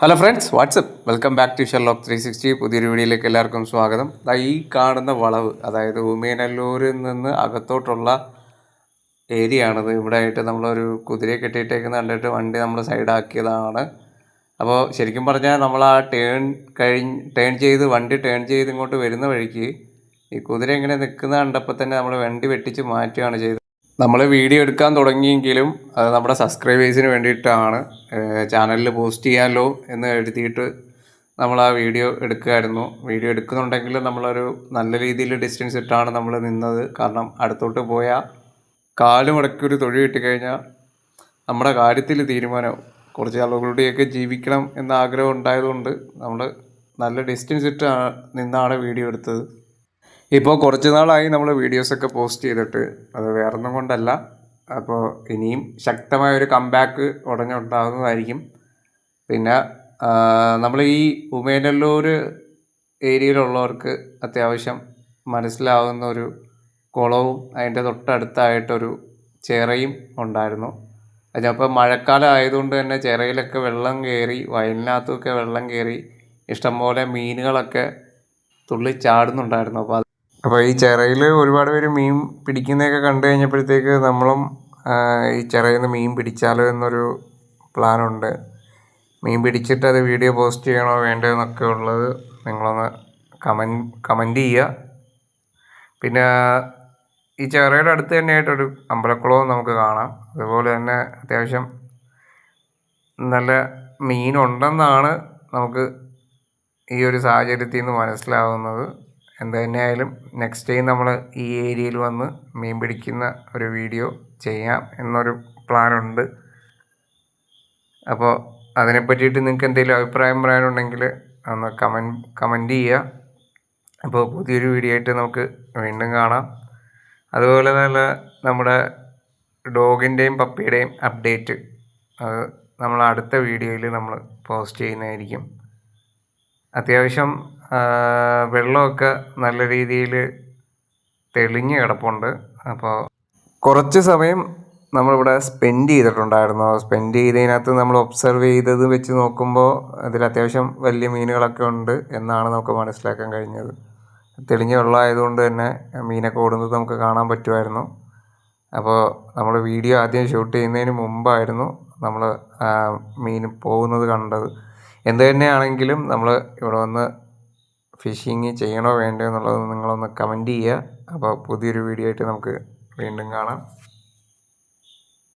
Hello friends, what's up welcome back to Sherlock 360. പുതിയൊരു വീഡിയോയിലേക്ക് എല്ലാവർക്കും സ്വാഗതം. ഈ കാണുന്ന വളവ്, അതായത് ഉമേനല്ലൂരിൽ നിന്ന് അകത്തോട്ടുള്ള ഏരിയ ആണിത്. ഇവിടെ ആയിട്ട് നമ്മളൊരു കുതിരയെ കെട്ടിയിട്ടേക്കുന്ന കണ്ടിട്ട് വണ്ടി നമ്മൾ സൈഡാക്കിയതാണ്. അപ്പോൾ ശരിക്കും പറഞ്ഞാൽ നമ്മൾ ആ വണ്ടി ടേൺ ചെയ്ത് ഇങ്ങോട്ട് വരുന്ന വഴിക്ക് ഈ കുതിര ഇങ്ങനെ നിൽക്കുന്ന കണ്ടപ്പോൾ തന്നെ നമ്മൾ വണ്ടി വെട്ടിച്ച് മാറ്റുകയാണ് ചെയ്തത്. നമ്മൾ വീഡിയോ എടുക്കാൻ തുടങ്ങിയെങ്കിലും അത് നമ്മുടെ സബ്സ്ക്രൈബേഴ്സിന് വേണ്ടിയിട്ടാണ്. ചാനലിൽ പോസ്റ്റ് ചെയ്യാമല്ലോ എന്ന് എഴുതിയിട്ട് നമ്മൾ ആ വീഡിയോ എടുക്കുമായിരുന്നു. വീഡിയോ എടുക്കുന്നുണ്ടെങ്കിൽ നമ്മളൊരു നല്ല രീതിയിൽ ഡിസ്റ്റൻസ് ഇട്ടാണ് നമ്മൾ നിന്നത്. കാരണം അടുത്തോട്ട് പോയാൽ കാല് മുടക്കി ഒരു തൊഴി കിട്ടിക്കഴിഞ്ഞാൽ നമ്മുടെ കാര്യത്തിൽ തീരുമാനവും. കുറച്ച് ആളുകളുടെയൊക്കെ ജീവിക്കണം എന്ന ആഗ്രഹം ഉണ്ടായതുകൊണ്ട് നമ്മൾ നല്ല ഡിസ്റ്റൻസ് ഇട്ട് നിന്നാണ് വീഡിയോ എടുത്തത്. ഇപ്പോൾ കുറച്ച് നാളായി നമ്മൾ വീഡിയോസൊക്കെ പോസ്റ്റ് ചെയ്തിട്ട്, അത് വേറൊന്നും കൊണ്ടല്ല. അപ്പോൾ ഇനിയും ശക്തമായൊരു കംബാക്ക് ഉടനെ ഉണ്ടാകുന്നതായിരിക്കും. പിന്നെ നമ്മൾ ഈ ഉമേനല്ലൂർ ഏരിയയിലുള്ളവർക്ക് അത്യാവശ്യം മനസ്സിലാവുന്ന ഒരു കുളവും അതിൻ്റെ തൊട്ടടുത്തായിട്ടൊരു ചിറയും ഉണ്ടായിരുന്നു. അതിനപ്പോൾ മഴക്കാലം ആയതുകൊണ്ട് തന്നെ ചിറയിലൊക്കെ വെള്ളം കയറി, വയലിനകത്തൊക്കെ വെള്ളം കയറി ഇഷ്ടംപോലെ മീനുകളൊക്കെ തുള്ളി ചാടുന്നുണ്ടായിരുന്നു. അപ്പോൾ ഈ ചിറയിൽ ഒരുപാട് പേര് മീൻ പിടിക്കുന്നതൊക്കെ കണ്ടു കഴിഞ്ഞപ്പോഴത്തേക്ക് നമ്മളും ഈ ചിറയിൽ നിന്ന് മീൻ പിടിച്ചാലോ എന്നൊരു പ്ലാനുണ്ട്. മീൻ പിടിച്ചിട്ട് അത് വീഡിയോ പോസ്റ്റ് ചെയ്യണോ വേണ്ടോ എന്നൊക്കെ ഉള്ളത് നിങ്ങളൊന്ന് കമൻറ്റ് ചെയ്യുക. പിന്നെ ഈ ചിറയുടെ അടുത്ത് തന്നെയായിട്ടൊരു അമ്പലക്കുളവും നമുക്ക് കാണാം. അതുപോലെ തന്നെ അത്യാവശ്യം നല്ല മീനുണ്ടെന്നാണ് നമുക്ക് ഈ ഒരു സാഹചര്യത്തിൽ നിന്ന് മനസ്സിലാവുന്നത്. എന്ത് തന്നെയായാലും നെക്സ്റ്റ് ടൈം നമ്മൾ ഈ ഏരിയയിൽ വന്ന് മീൻ പിടിക്കുന്ന ഒരു വീഡിയോ ചെയ്യാം എന്നൊരു പ്ലാനുണ്ട്. അപ്പോൾ അതിനെ പറ്റിയിട്ട് നിങ്ങൾക്ക് എന്തെങ്കിലും അഭിപ്രായം പറയാനുണ്ടെങ്കിൽ ഒന്ന് കമൻറ്റ് ചെയ്യുക. അപ്പോൾ പുതിയൊരു വീഡിയോ ആയിട്ട് നമുക്ക് വീണ്ടും കാണാം. അതുപോലെ തന്നെ നമ്മുടെ ഡോഗിൻ്റെയും പപ്പിയുടെയും അപ്ഡേറ്റ് അത് നമ്മൾ അടുത്ത വീഡിയോയിൽ നമ്മൾ പോസ്റ്റ് ചെയ്യുന്നതായിരിക്കും. അത്യാവശ്യം വെള്ളമൊക്കെ നല്ല രീതിയിൽ തെളിഞ്ഞ് കിടപ്പുണ്ട്. അപ്പോൾ കുറച്ച് സമയം നമ്മളിവിടെ സ്പെൻഡ് ചെയ്തിട്ടുണ്ടായിരുന്നു. സ്പെൻഡ് ചെയ്തതിനകത്ത് നമ്മൾ ഒബ്സർവ് ചെയ്തത് വെച്ച് നോക്കുമ്പോൾ അതിൽ അത്യാവശ്യം വലിയ മീനുകളൊക്കെ ഉണ്ട് എന്നാണ് നമുക്ക് മനസ്സിലാക്കാൻ കഴിഞ്ഞത്. തെളിഞ്ഞ വെള്ളമായതുകൊണ്ട് തന്നെ മീനൊക്കെ ഓടുന്നത് നമുക്ക് കാണാൻ പറ്റുമായിരുന്നു. അപ്പോൾ നമ്മൾ വീഡിയോ ആദ്യം ഷൂട്ട് ചെയ്യുന്നതിന് മുമ്പായിരുന്നു നമ്മൾ മീൻ പോകുന്നത് കണ്ടത്. എന്ത് തന്നെയാണെങ്കിലും നമ്മൾ ഇവിടെ വന്ന് ഫിഷിങ് ചെയ്യണോ വേണ്ടോ എന്നുള്ളത് നിങ്ങളൊന്ന് കമൻറ്റ് ചെയ്യുക. അപ്പോൾ പുതിയൊരു വീഡിയോ ആയിട്ട് നമുക്ക് വീണ്ടും കാണാം.